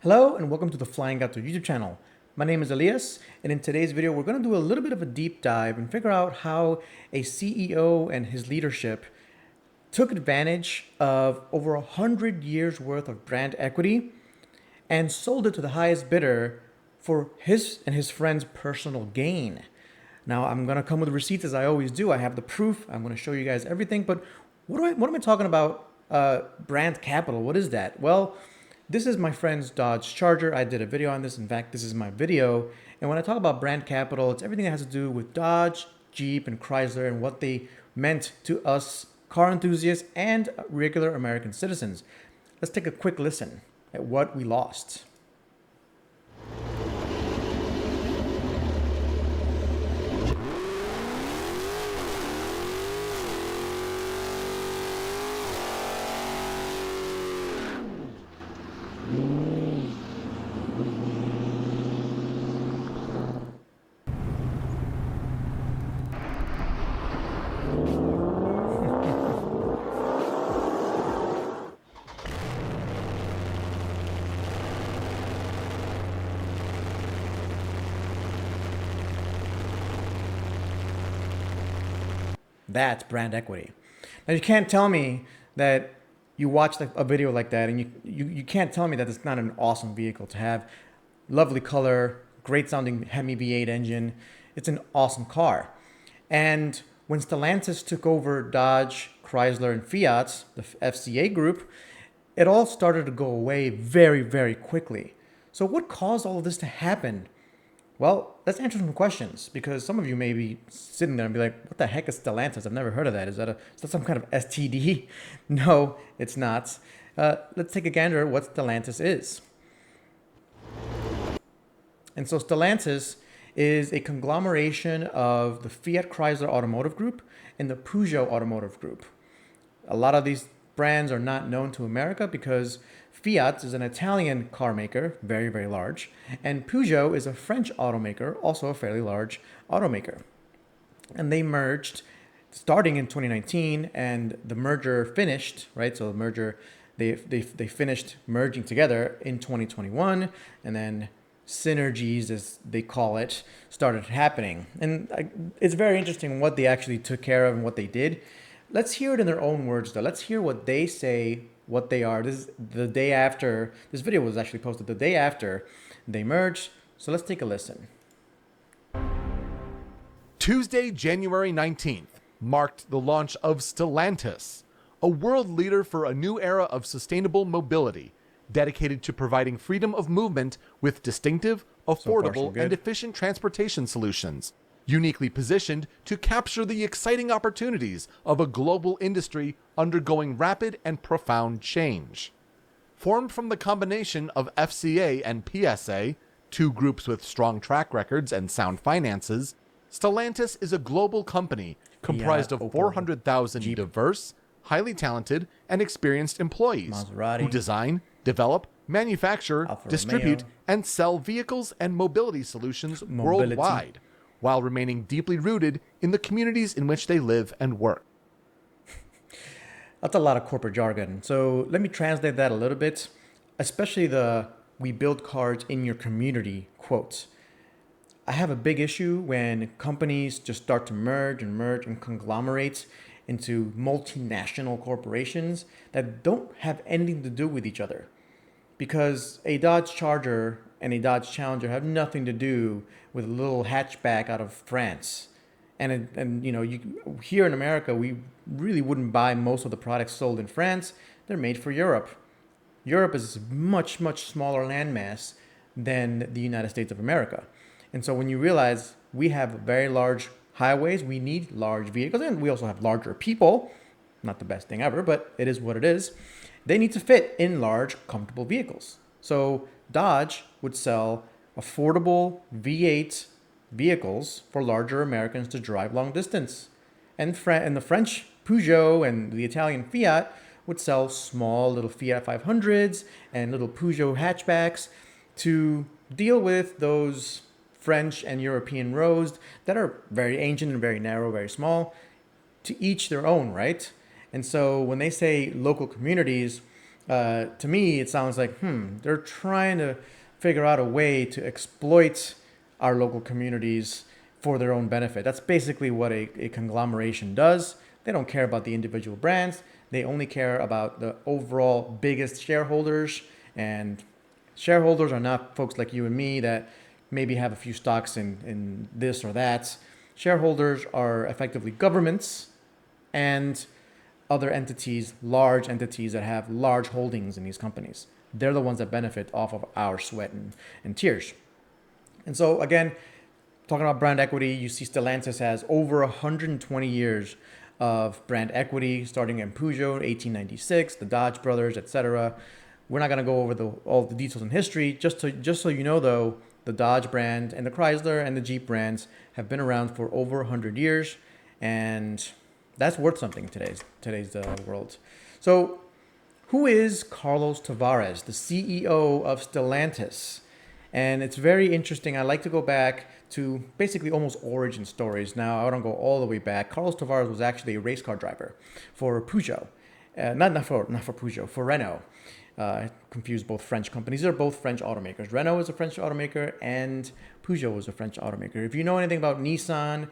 Hello and welcome to the Flying Gato YouTube channel. My name is Elias, and in today's video we're going to do a little bit of a deep dive and figure out how a CEO and his leadership took advantage of over 100 years worth of brand equity and sold it to the highest bidder for his and his friend's personal gain. Now I'm going to come with receipts as I always do. I have the proof. I'm going to show you guys everything, but what am I talking about? Brand capital, what is that? Well, this is my friend's Dodge Charger. I did a video on this. In fact, this is my video. And when I talk about brand capital, it's everything that has to do with Dodge, Jeep, and Chrysler and what they meant to us car enthusiasts and regular American citizens. Let's take a quick listen at what we lost. That's brand equity. Now you can't tell me that you watched a video like that and you can't tell me that it's not an awesome vehicle to have. Lovely color, great sounding Hemi V8 engine. It's an awesome car. And when Stellantis took over Dodge, Chrysler, and Fiat, the FCA group, it all started to go away very, very quickly. So what caused all of this to happen? Well, let's answer some questions, because some of you may be sitting there and be like, what the heck is Stellantis? I've never heard of that. Is that some kind of STD? No, it's not. Let's take a gander at what Stellantis is. And so Stellantis is a conglomeration of the Fiat Chrysler Automotive Group and the Peugeot Automotive Group. A lot of these brands are not known to America because Fiat is an Italian car maker, very, very large, and Peugeot is a French automaker, also a fairly large automaker. And they merged starting in 2019, and the merger finished, right? So the merger, they finished merging together in 2021, and then synergies, as they call it, started happening. And it's very interesting what they actually took care of and what they did. Let's hear it in their own words, though. Let's hear what they say, what they are. This is the day after. This video was actually posted the day after they merged. So let's take a listen. Tuesday, January 19th, marked the launch of Stellantis, a world leader for a new era of sustainable mobility, dedicated to providing freedom of movement with distinctive, affordable, and efficient transportation solutions, uniquely positioned to capture the exciting opportunities of a global industry undergoing rapid and profound change. Formed from the combination of FCA and PSA, two groups with strong track records and sound finances, Stellantis is a global company comprised of 400,000 diverse, highly talented, and experienced employees who design, develop, manufacture, distribute, and sell vehicles and mobility solutions worldwide, while remaining deeply rooted in the communities in which they live and work. That's a lot of corporate jargon. So let me translate that a little bit, especially the "we build cars in your community" quotes. I have a big issue when companies just start to merge and conglomerate into multinational corporations that don't have anything to do with each other. Because a Dodge Charger and a Dodge Challenger have nothing to do with a little hatchback out of France. And you know, here in America, we really wouldn't buy most of the products sold in France. They're made for Europe. Europe is much, much smaller landmass than the United States of America. And so when you realize we have very large highways, we need large vehicles, and we also have larger people. Not the best thing ever, but it is what it is. They need to fit in large, comfortable vehicles. So Dodge would sell affordable V8 vehicles for larger Americans to drive long distance. And the French Peugeot and the Italian Fiat would sell small little Fiat 500s and little Peugeot hatchbacks to deal with those French and European roads that are very ancient and very narrow, very small, to each their own, right? And so when they say local communities, To me, it sounds like, they're trying to figure out a way to exploit our local communities for their own benefit. That's basically what a conglomeration does. They don't care about the individual brands. They only care about the overall biggest shareholders. And shareholders are not folks like you and me that maybe have a few stocks in this or that. Shareholders are effectively governments and other entities, large entities that have large holdings in these companies. They're the ones that benefit off of our sweat and tears. And so, again, talking about brand equity, you see Stellantis has over 120 years of brand equity, starting in Peugeot, 1896, the Dodge brothers, etc. We're not going to go over all the details in history. Just so you know, though, the Dodge brand and the Chrysler and the Jeep brands have been around for over 100 years, and that's worth something in today's world. So, who is Carlos Tavares, the CEO of Stellantis? And it's very interesting. I like to go back to basically almost origin stories. Now, I don't go all the way back. Carlos Tavares was actually a race car driver for Peugeot. Not for Peugeot, for Renault. I confused both French companies. They're both French automakers. Renault is a French automaker and Peugeot was a French automaker. If you know anything about Nissan,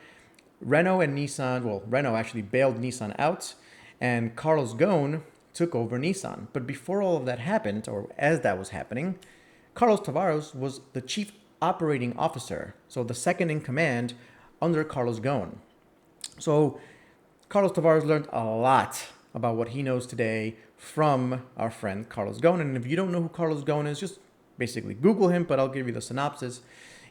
Renault and Nissan, well, Renault actually bailed Nissan out and Carlos Ghosn took over Nissan. But before all of that happened, or as that was happening, Carlos Tavares was the chief operating officer, so the second in command under Carlos Ghosn. So Carlos Tavares learned a lot about what he knows today from our friend Carlos Ghosn. And if you don't know who Carlos Ghosn is, just basically Google him, but I'll give you the synopsis.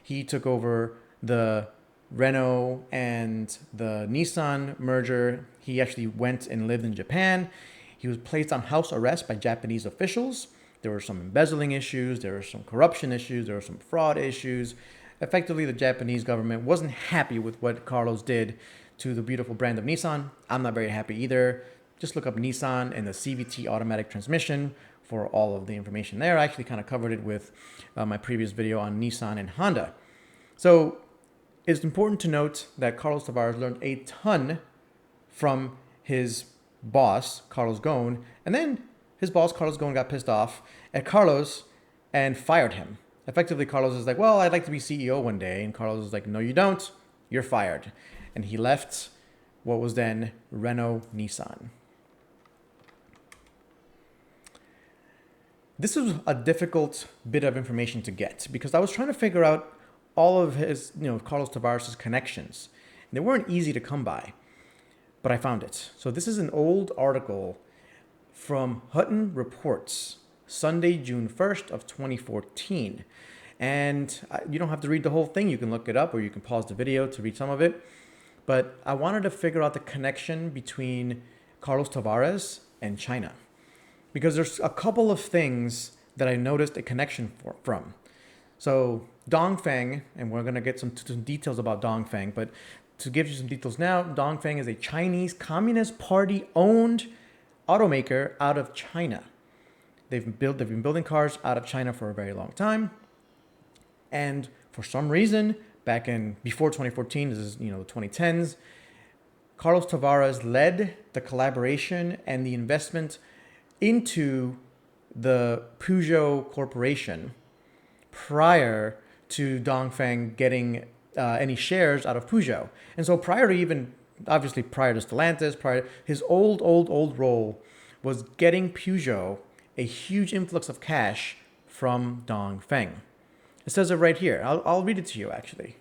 He took over the Renault and the Nissan merger. He actually went and lived in Japan. He was placed on house arrest by Japanese officials. There were some embezzling issues, there were some corruption issues, there were some fraud issues. Effectively, the Japanese government wasn't happy with what Carlos did to the beautiful brand of Nissan. I'm not very happy either. Just look up Nissan and the CVT automatic transmission for all of the information there. I actually kind of covered it with my previous video on Nissan and Honda. So it's important to note that Carlos Tavares learned a ton from his boss, Carlos Ghosn, and then his boss, Carlos Ghosn, got pissed off at Carlos and fired him. Effectively, Carlos is like, well, I'd like to be CEO one day. And Carlos is like, no, you don't. You're fired. And he left what was then Renault Nissan. This was a difficult bit of information to get because I was trying to figure out all of his, Carlos Tavares' connections. And they weren't easy to come by, but I found it. So this is an old article from Hutton Reports, Sunday, June 1st of 2014. And you don't have to read the whole thing. You can look it up or you can pause the video to read some of it. But I wanted to figure out the connection between Carlos Tavares and China. Because there's a couple of things that I noticed a connection from. So Dongfeng, and we're going to get some details about Dongfeng, but to give you some details now, Dongfeng is a Chinese Communist Party owned automaker out of China. They've been building cars out of China for a very long time. And for some reason, before 2014, this is, the 2010s, Carlos Tavares led the collaboration and the investment into the Peugeot Corporation prior to Dongfeng getting any shares out of Peugeot. And so prior to Stellantis, his old role was getting Peugeot a huge influx of cash from Dongfeng. It says it right here. I'll read it to you, actually.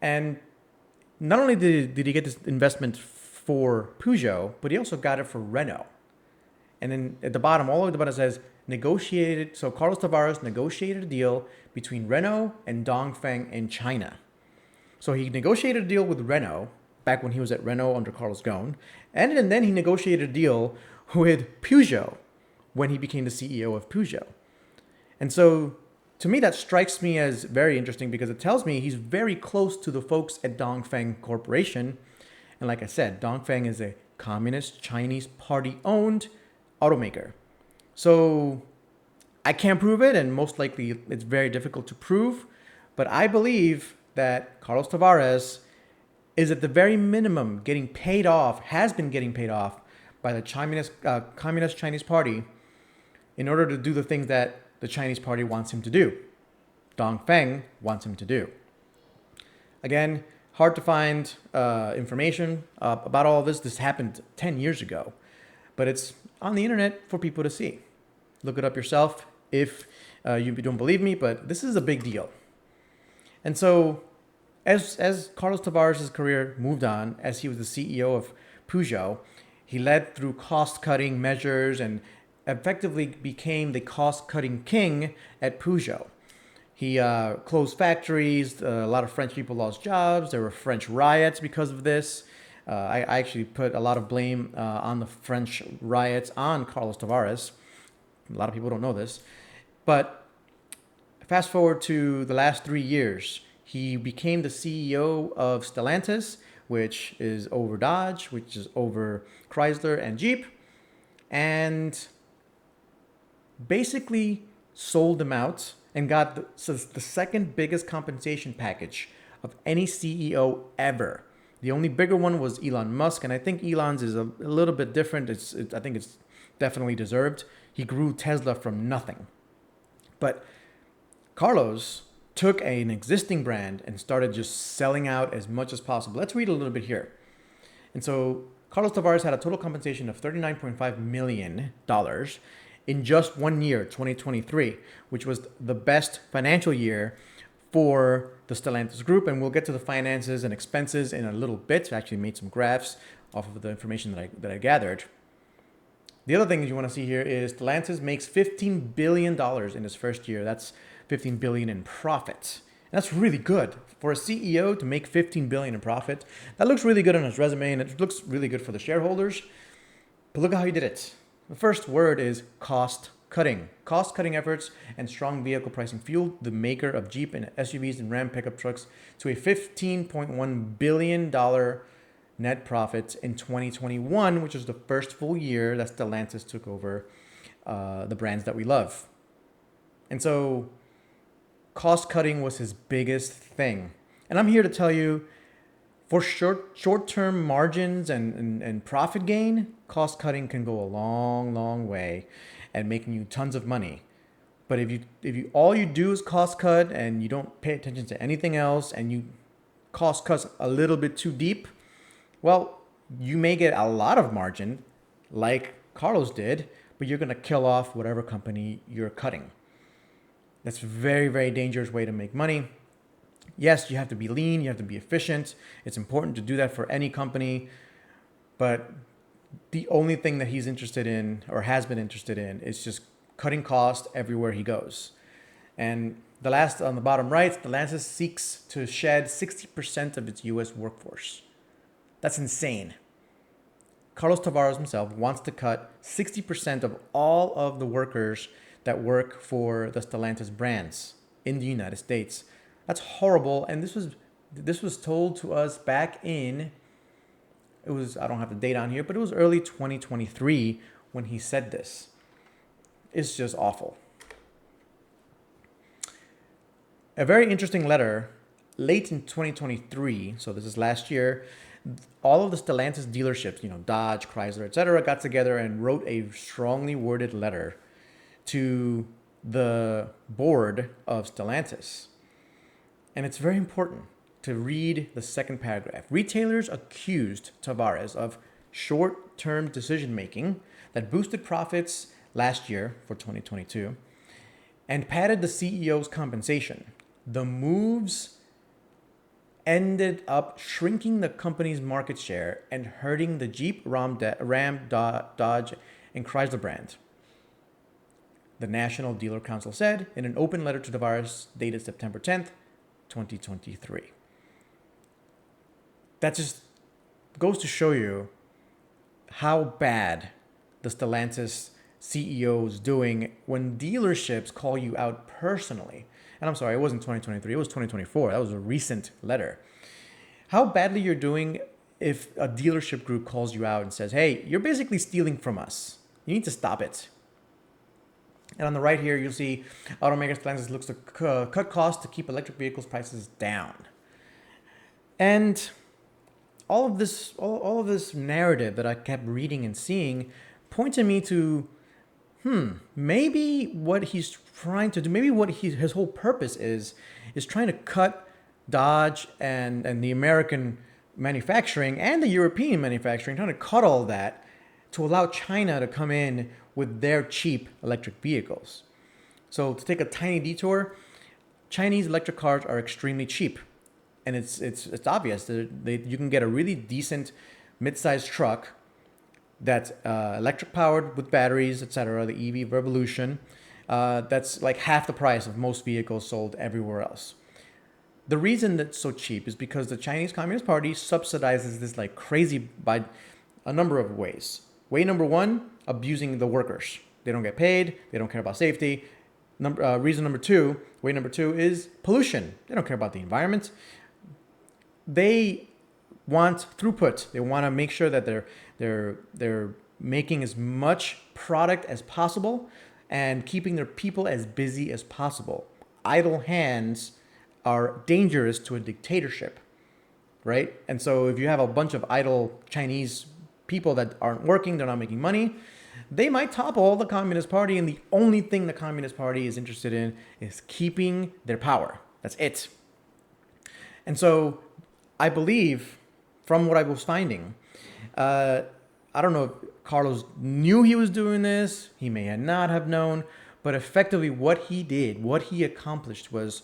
And not only did he get this investment for Peugeot, but he also got it for Renault. And then at the bottom, all the way at the bottom, it says, so Carlos Tavares negotiated a deal between Renault and Dongfeng in China. So he negotiated a deal with Renault back when he was at Renault under Carlos Ghosn. And then he negotiated a deal with Peugeot when he became the CEO of Peugeot. And so to me, that strikes me as very interesting because it tells me he's very close to the folks at Dongfeng Corporation. And like I said, Dongfeng is a Communist Chinese Party owned automaker. So I can't prove it, and most likely it's very difficult to prove. But I believe that Carlos Tavares is at the very minimum has been getting paid off by the Communist Chinese Party in order to do the things that the Chinese Party wants him to do. Dongfeng wants him to do. Again, hard to find information about all of this. This happened 10 years ago, but it's on the internet for people to see. Look it up yourself if you don't believe me, but this is a big deal. And so as Carlos Tavares' career moved on, as he was the CEO of Peugeot, he led through cost-cutting measures and effectively became the cost-cutting king at Peugeot. He closed factories. A lot of French people lost jobs. There were French riots because of this. I actually put a lot of blame on the French riots on Carlos Tavares. A lot of people don't know this. But fast forward to the last 3 years, he became the CEO of Stellantis, which is over Dodge, which is over Chrysler and Jeep, and basically sold them out and got the second biggest compensation package of any CEO ever. The only bigger one was Elon Musk, and I think Elon's is a little bit different. I think it's definitely deserved. He grew Tesla from nothing. But Carlos took an existing brand and started just selling out as much as possible. Let's read a little bit here. And so Carlos Tavares had a total compensation of $39.5 million in just 1 year, 2023, which was the best financial year for the Stellantis group. And we'll get to the finances and expenses in a little bit. I actually made some graphs off of the information that I gathered. The other thing you want to see here is Stellantis makes $15 billion in his first year. That's $15 billion in profit. And that's really good. For a CEO to make $15 billion in profit, that looks really good on his resume, and it looks really good for the shareholders. But look at how he did it. The first word is cost cutting. Cost cutting efforts and strong vehicle pricing fueled the maker of Jeep and SUVs and Ram pickup trucks to a $15.1 billion net profit in 2021, which was the first full year that Stellantis took over the brands that we love. And so cost cutting was his biggest thing. And I'm here to tell you, for short-term margins and profit gain, cost cutting can go a long way at making you tons of money. But if you all you do is cost cut and you don't pay attention to anything else and you cost cut a little bit too deep, well, you may get a lot of margin like Carlos did, but you're going to kill off whatever company you're cutting. That's a very dangerous way to make money. Yes, you have to be lean, you have to be efficient. It's important to do that for any company. But the only thing that he's interested in or has been interested in is just cutting costs everywhere he goes. And the last on the bottom right, Stellantis seeks to shed 60% of its US workforce. That's insane. Carlos Tavares himself wants to cut 60% of all of the workers that work for the Stellantis brands in the United States. That's horrible. And this was told to us back in, I don't have the date on here, but it was early 2023 when he said this. It's just awful. A very interesting letter late in 2023, so this is last year, all of the Stellantis dealerships, Dodge, Chrysler, etc., got together and wrote a strongly worded letter to the board of Stellantis. And it's very important to read the second paragraph. Retailers accused Tavares of short-term decision-making that boosted profits last year for 2022 and padded the CEO's compensation. The moves ended up shrinking the company's market share and hurting the Jeep, Ram, Dodge, and Chrysler brand. The National Dealer Council said in an open letter to Tavares dated September 10th, 2023. That just goes to show you how bad the Stellantis CEO is doing when dealerships call you out personally. And I'm sorry, it wasn't 2023, it was 2024. That was a recent letter. How badly you're doing if a dealership group calls you out and says, hey, you're basically stealing from us. You need to stop it. And on the right here, you'll see automaker Stellantis looks to cut costs to keep electric vehicles prices down. And all of this narrative that I kept reading and seeing pointed me to maybe what he's trying to do, maybe what his whole purpose is trying to cut Dodge and the American manufacturing and the European manufacturing, trying to cut all that to allow China to come in with their cheap electric vehicles. So to take a tiny detour, Chinese electric cars are extremely cheap, and it's obvious that you can get a really decent mid-sized truck that's electric powered with batteries, etc. The EV revolution, that's like half the price of most vehicles sold everywhere else. The reason that's so cheap is because the Chinese Communist Party subsidizes this like crazy by a number of ways. Way number one, abusing the workers. They don't get paid. They don't care about safety. Reason number two, way number two is pollution. They don't care about the environment. They want throughput. They want to make sure that they're making as much product as possible and keeping their people as busy as possible. Idle hands are dangerous to a dictatorship, right? And so if you have a bunch of idle Chinese people that aren't working, they're not making money, they might topple the Communist Party, and the only thing the Communist Party is interested in is keeping their power. That's it. And so I believe, from what I was finding, I don't know if Carlos knew he was doing this, he may not have known, but effectively what he did, what he accomplished was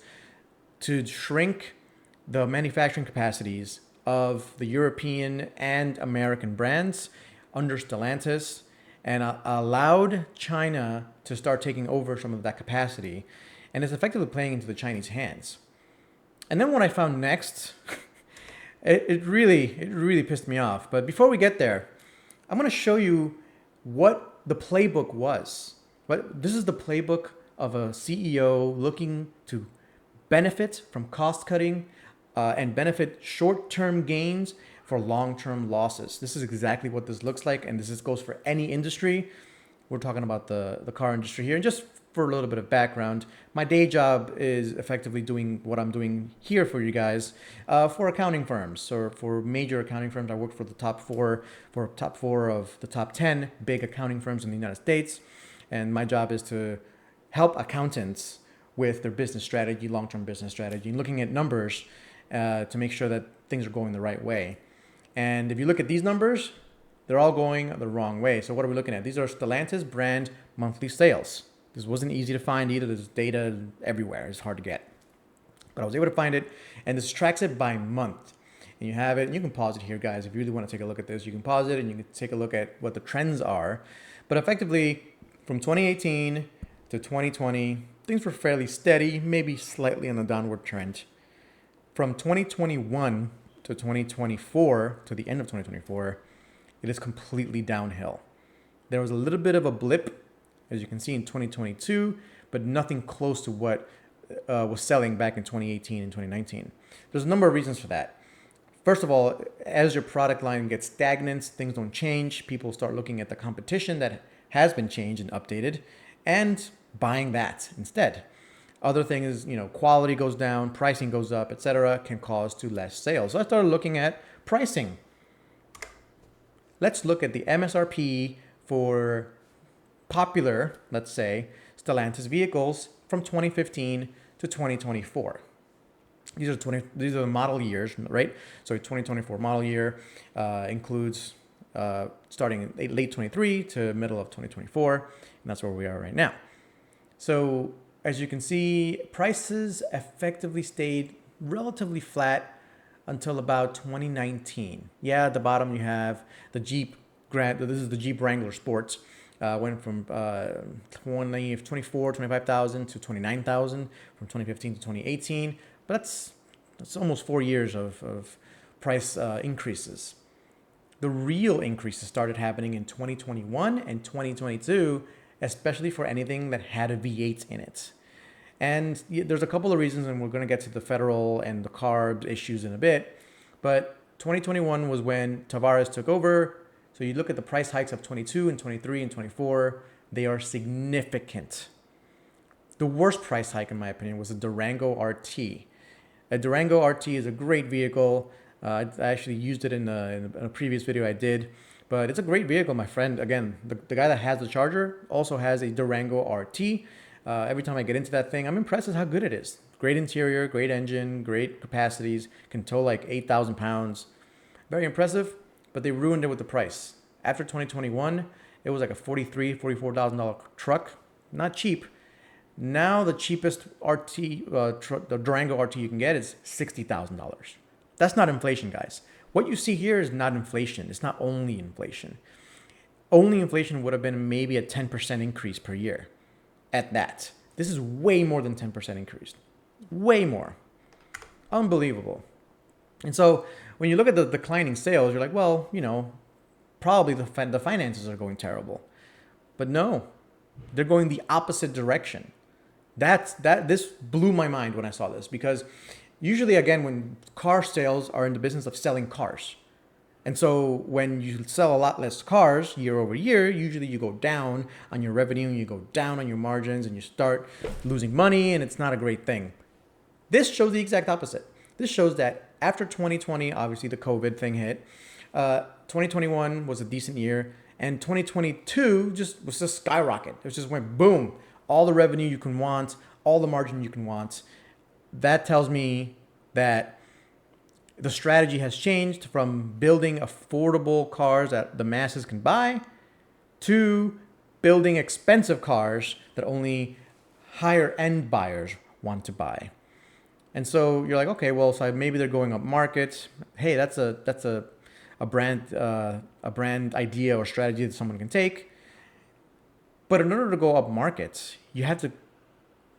to shrink the manufacturing capacities of the European and American brands under Stellantis, and allowed China to start taking over some of that capacity, and is effectively playing into the Chinese hands. And then what I found next, it really pissed me off. But before we get there, I'm going to show you what the playbook was. But this is the playbook of a CEO looking to benefit from cost cutting and benefit short-term gains for long-term losses. This is exactly what this looks like, and goes for any industry. We're talking about the car industry here. And just for a little bit of background, my day job is effectively doing what I'm doing here for you guys for accounting firms, or for major accounting firms. I work for the top four of the top 10 big accounting firms in the United States. And my job is to help accountants with their business strategy, long-term business strategy, and looking at numbers to make sure that things are going the right way. And if you look at these numbers, they're all going the wrong way. So what are we looking at? These are Stellantis brand monthly sales. This wasn't easy to find either. There's data everywhere. It's hard to get. But I was able to find it, and this tracks it by month. And you have it, and you can pause it here, guys. If you really want to take a look at this, you can pause it, and you can take a look at what the trends are. But effectively, from 2018 to 2020, things were fairly steady, maybe slightly on a downward trend. From 2021 to 2024, to the end of 2024, it is completely downhill. There was a little bit of a blip, as you can see, in 2022, but nothing close to what was selling back in 2018 and 2019. There's a number of reasons for that. First of all, as your product line gets stagnant, things don't change, people start looking at the competition that has been changed and updated and buying that instead. Other thing is, quality goes down, pricing goes up, etc., can cause to less sales. So I started looking at pricing. Let's look at the MSRP for popular, let's say, Stellantis vehicles from 2015 to 2024. These are the model years, right? So 2024 model year includes starting in late 23 to middle of 2024, and that's where we are right now. So as you can see, prices effectively stayed relatively flat until about 2019. Yeah, at the bottom you have the Jeep This is the Jeep Wrangler Sports. Went from 25,000 to 29,000 from 2015 to 2018. But that's almost 4 years of price increases. The real increases started happening in 2021 and 2022, especially for anything that had a V8 in it. And there's a couple of reasons, and we're going to get to the federal and the CARB issues in a bit. But 2021 was when Tavares took over. So you look at the price hikes of 22 and 23 and 24, they are significant. The worst price hike, in my opinion, was a Durango RT. A Durango RT is a great vehicle. I actually used it in a previous video I did, but it's a great vehicle. My friend, again, the guy that has the Charger also has a Durango RT. Every time I get into that thing, I'm impressed with how good it is. Great interior, great engine, great capacities, can tow like 8,000 pounds. Very impressive, but they ruined it with the price. After 2021, it was like a $44,000 truck. Not cheap. Now the cheapest RT, the Durango RT you can get is $60,000. That's not inflation, guys. What you see here is not inflation. It's not only inflation. Only inflation would have been maybe a 10% increase per year at that. This is way more than 10% increase. Way more. Unbelievable. And so when you look at the declining sales, you're like, well, probably the finances are going terrible. But no, they're going the opposite direction. This blew my mind when I saw this, because usually, again, when car sales are in the business of selling cars. And so when you sell a lot less cars year over year, usually you go down on your revenue, you go down on your margins, and you start losing money, and it's not a great thing. This shows the exact opposite. This shows that after 2020, obviously the COVID thing hit, 2021 was a decent year, and 2022 was just skyrocket. It just went boom. All the revenue you can want, all the margin you can want. That tells me that the strategy has changed from building affordable cars that the masses can buy to building expensive cars that only higher end buyers want to buy. And so you're like, okay, well, so maybe they're going up market. Hey, that's a brand idea or strategy that someone can take. But in order to go up market, you have to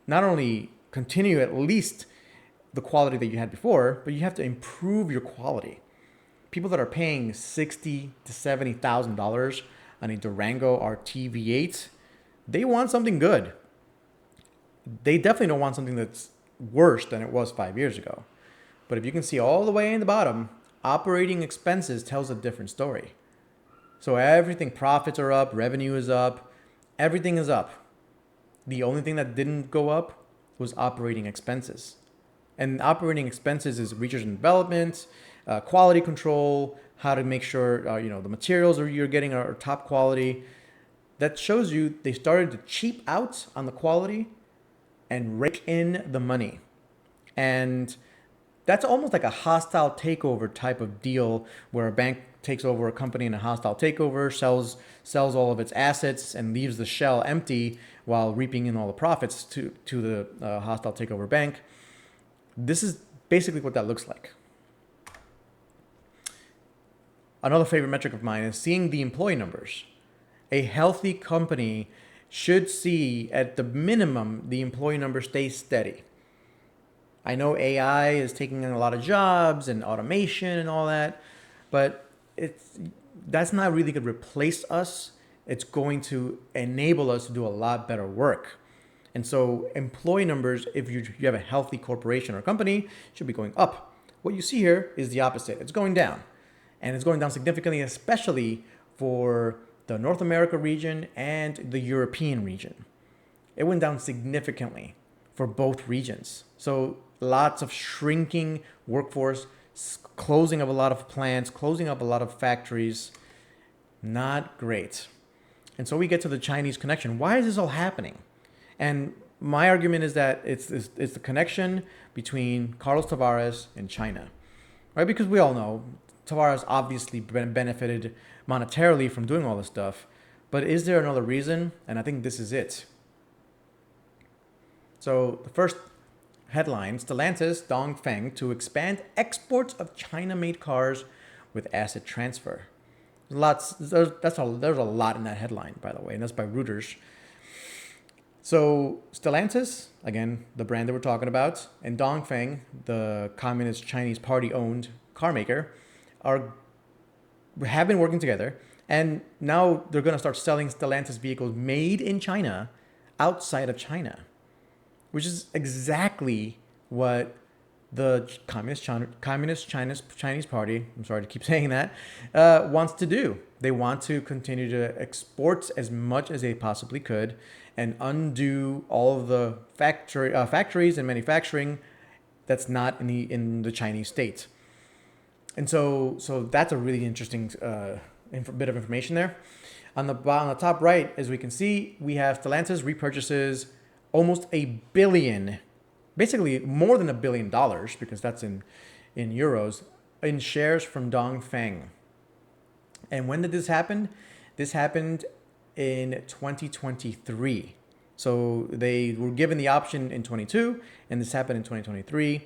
not only continue at least the quality that you had before, but you have to improve your quality. People that are paying $60,000 to $70,000 on a Durango RT V8, they want something good. They definitely don't want something that's worse than it was 5 years ago. But if you can see all the way in the bottom, operating expenses tells a different story. So everything, profits are up, revenue is up, everything is up. The only thing that didn't go up was operating expenses. And operating expenses is research and development, quality control, how to make sure the materials you're getting are top quality. That shows you they started to cheap out on the quality and rake in the money. And that's almost like a hostile takeover type of deal, where a bank takes over a company in a hostile takeover, sells all of its assets, and leaves the shell empty while reaping in all the profits to the hostile takeover bank. This is basically what that looks like. Another favorite metric of mine is seeing the employee numbers. A healthy company should see, at the minimum, the employee number stay steady. I know AI is taking in a lot of jobs and automation and all that, but that's not really going to replace us. It's going to enable us to do a lot better work. And so employee numbers, if you have a healthy corporation or company, should be going up. What you see here is the opposite. It's going down. And it's going down significantly, especially for the North America region and the European region. It went down significantly for both regions. So lots of shrinking workforce, closing of a lot of plants, closing up a lot of factories. Not great. And so we get to the Chinese connection. Why is this all happening? And my argument is that it's the connection between Carlos Tavares and China, right? Because we all know Tavares obviously benefited monetarily from doing all this stuff. But is there another reason? And I think this is it. So the first headline, Stellantis Dongfeng to expand exports of China-made cars with asset transfer. There's a lot in that headline, by the way, and that's by Reuters. So Stellantis, again, the brand that we're talking about, and Dongfeng, the Communist Chinese Party-owned car maker, have been working together, and now they're going to start selling Stellantis vehicles made in China outside of China, which is exactly what the Communist Chinese Party, I'm sorry to keep saying that, wants to do. They want to continue to export as much as they possibly could and undo all of the factories and manufacturing that's not in the Chinese state. And so that's a really interesting bit of information there. On the top right, as we can see, we have Stellantis repurchases almost a billion, basically more than $1 billion, because that's in euros, in shares from Dongfeng. And when did this happen? This happened in 2023. So they were given the option in 22, and this happened in 2023.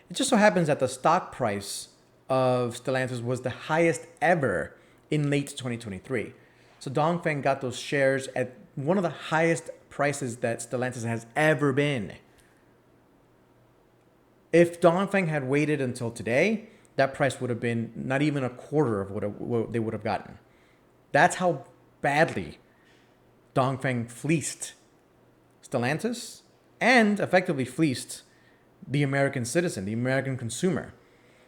It just so happens that the stock price of Stellantis was the highest ever in late 2023. So Dongfeng got those shares at one of the highest prices that Stellantis has ever been. If Dongfeng had waited until today, that price would have been not even a quarter of what they would have gotten. That's how badly Dongfeng fleeced Stellantis and effectively fleeced the American citizen, the American consumer.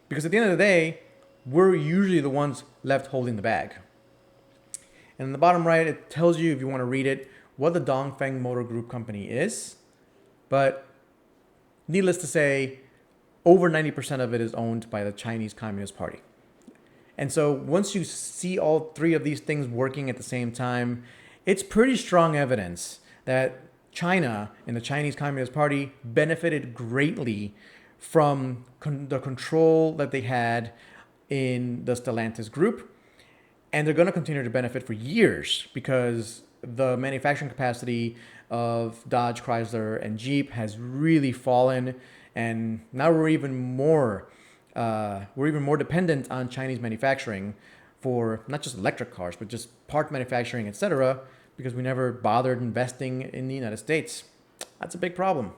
Because at the end of the day, we're usually the ones left holding the bag. And in the bottom right, it tells you, if you want to read it, what the Dongfeng Motor Group company is. But needless to say, over 90% of it is owned by the Chinese Communist Party. And so once you see all three of these things working at the same time, it's pretty strong evidence that China and the Chinese Communist Party benefited greatly from the control that they had in the Stellantis group. And they're going to continue to benefit for years because the manufacturing capacity of Dodge, Chrysler, and Jeep has really fallen. And now we're even more dependent on Chinese manufacturing for not just electric cars, but just part manufacturing, etc., because we never bothered investing in the United States. That's a big problem.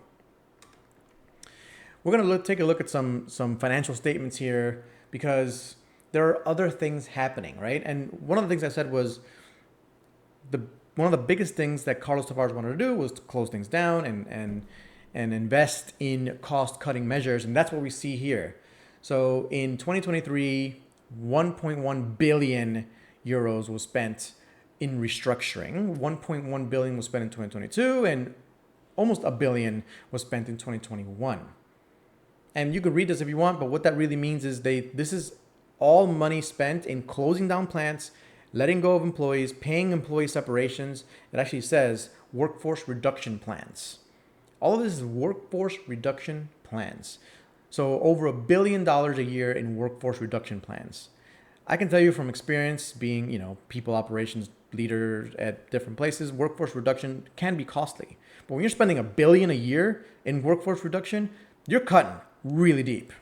We're going to take a look at some financial statements here because there are other things happening, right? And one of the things I said was one of the biggest things that Carlos Tavares wanted to do was to close things down and invest in cost-cutting measures, and that's what we see here. So in 2023, 1.1 billion euros was spent in restructuring. 1.1 billion was spent in 2022, and almost a billion was spent in 2021. And you could read this if you want, but what that really means is this is all money spent in closing down plants, letting go of employees, paying employee separations. It actually says workforce reduction plans. All of this is workforce reduction plans. So over $1 billion a year in workforce reduction plans. I can tell you from experience, being people operations leaders at different places, workforce reduction can be costly. But when you're spending $1 billion a year in workforce reduction, you're cutting really deep.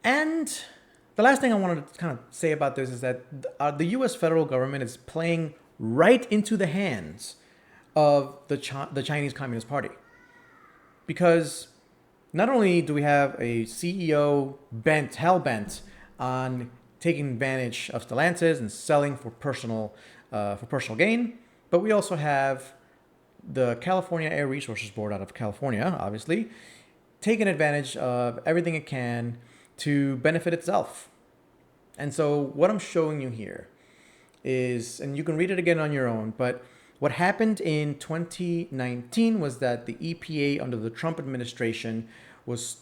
And the last thing I wanted to kind of say about this is that the U.S. federal government is playing right into the hands of the Chinese Communist Party. Because not only do we have a CEO hell-bent on taking advantage of Stellantis and selling for personal gain, but we also have the California Air Resources Board out of California, obviously, taking advantage of everything it can to benefit itself. And so what I'm showing you here is, and you can read it again on your own, but what happened in 2019 was that the EPA under the Trump administration was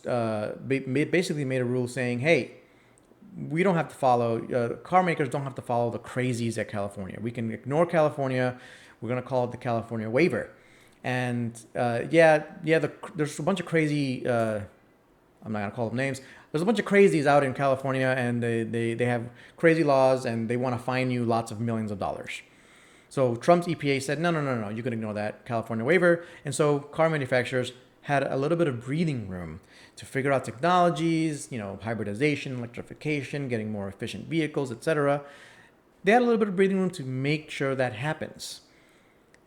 basically made a rule saying, hey, we don't have to follow, car makers don't have to follow the crazies at California. We can ignore California. We're going to call it the California waiver. And there's a bunch of crazy, I'm not going to call them names. There's a bunch of crazies out in California, and they have crazy laws, and they want to fine you lots of millions of dollars. So Trump's EPA said, no, you can ignore that California waiver. And so car manufacturers had a little bit of breathing room to figure out technologies, hybridization, electrification, getting more efficient vehicles, etc. They had a little bit of breathing room to make sure that happens.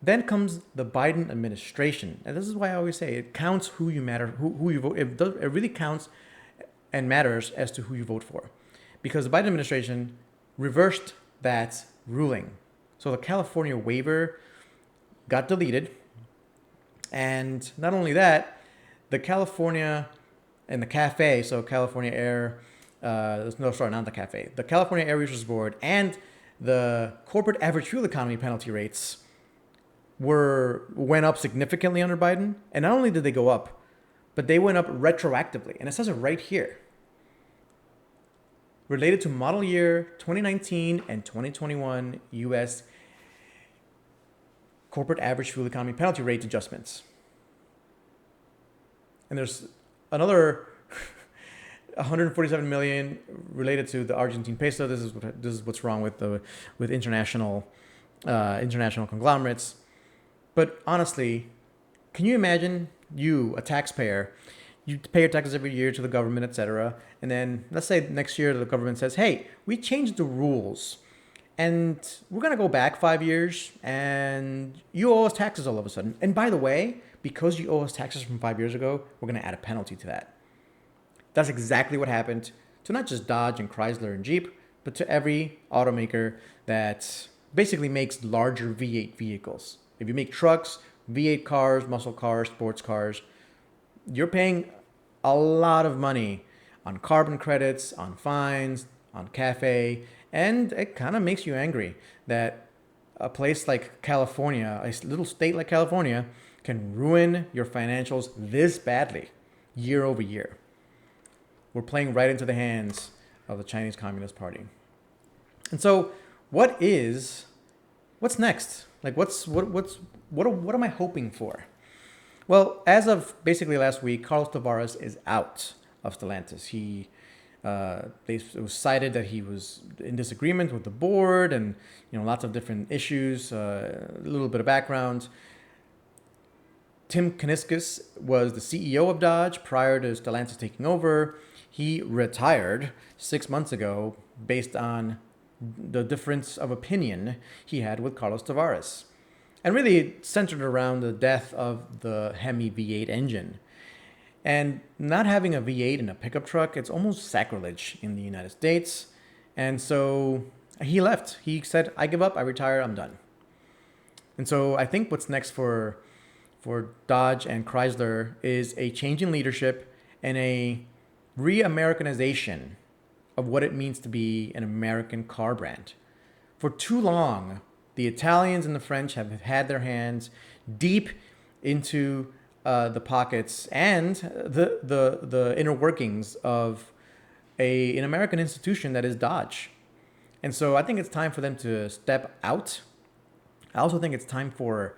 Then comes the Biden administration. And this is why I always say it counts who you vote. It really counts and matters as to who you vote for. Because the Biden administration reversed that ruling. So the California waiver got deleted. And not only that, the California and the CAFE, so California Air, the California Air Resources Board and the corporate average fuel economy penalty rates went up significantly under Biden. And not only did they go up, but they went up retroactively. And it says it right here. Related to model year 2019 and 2021 U.S. corporate average fuel economy penalty rate adjustments. And there's another 147 million related to the Argentine peso. This is what's wrong with international conglomerates. But honestly, can you imagine you, a taxpayer, you pay your taxes every year to the government, etc. And then let's say next year the government says, hey, we changed the rules and we're going to go back 5 years and you owe us taxes all of a sudden. And by the way, because you owe us taxes from 5 years ago, we're going to add a penalty to that. That's exactly what happened to not just Dodge and Chrysler and Jeep, but to every automaker that basically makes larger V8 vehicles. If you make trucks, V8 cars, muscle cars, sports cars, you're paying a lot of money on carbon credits, on fines, on CAFE, and it kind of makes you angry that a place like California, a little state like California, can ruin your financials this badly year over year. We're playing right into the hands of the Chinese Communist Party. And so what's next? Like what am I hoping for? Well, as of basically last week, Carlos Tavares is out of Stellantis. It was cited that he was in disagreement with the board and lots of different issues, a little bit of background. Tim Kuniskis was the CEO of Dodge prior to Stellantis taking over. He retired 6 months ago based on the difference of opinion he had with Carlos Tavares. And really centered around the death of the Hemi V8 engine. And not having a V8 in a pickup truck, it's almost sacrilege in the United States. And so he left. He said, I give up, I retire, I'm done. And so I think what's next for Dodge and Chrysler is a change in leadership and a re-Americanization of what it means to be an American car brand. For too long, the Italians and the French have had their hands deep into the pockets and the inner workings of an American institution that is Dodge. And so I think it's time for them to step out. I also think it's time for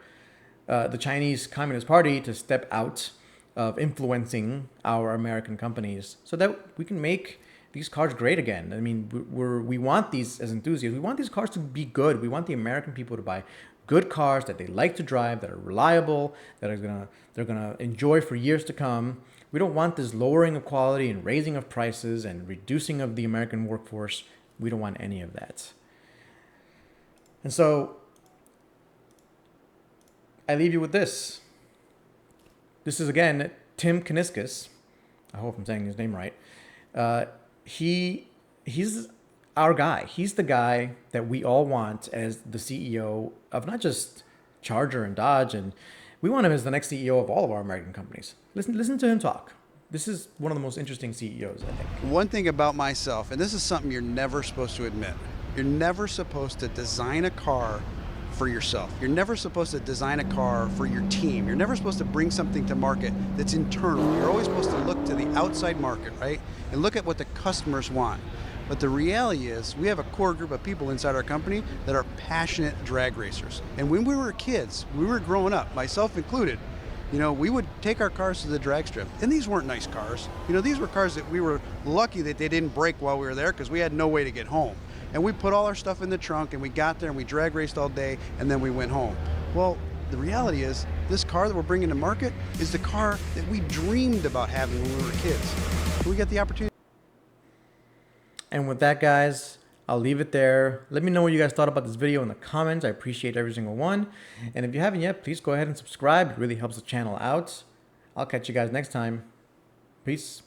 the Chinese Communist Party to step out of influencing our American companies so that we can make these cars great again. I mean, we want these, as enthusiasts, we want these cars to be good. We want the American people to buy good cars that they like to drive, that are reliable, that they're gonna enjoy for years to come. We don't want this lowering of quality and raising of prices and reducing of the American workforce. We don't want any of that. And so I leave you with this. This is, again, Tim Kuniskis. I hope I'm saying his name right. He's our guy. He's the guy that we all want as the CEO of not just Charger and Dodge, and we want him as the next CEO of all of our American companies. Listen to him talk. This is one of the most interesting CEOs, I think. One thing about myself, and this is something you're never supposed to admit, you're never supposed to design a car for yourself. You're never supposed to design a car for your team. You're never supposed to bring something to market that's internal. You're always supposed to look to the outside market, right? And look at what the customers want. But the reality is we have a core group of people inside our company that are passionate drag racers. And when we were kids, we were growing up, myself included, we would take our cars to the drag strip. And these weren't nice cars. These were cars that we were lucky that they didn't break while we were there because we had no way to get home. And we put all our stuff in the trunk and we got there and we drag raced all day and then we went home. Well, the reality is this car that we're bringing to market is the car that we dreamed about having when we were kids. We got the opportunity. And with that, guys, I'll leave it there. Let me know what you guys thought about this video in the comments. I appreciate every single one. And if you haven't yet, please go ahead and subscribe. It really helps the channel out. I'll catch you guys next time. Peace.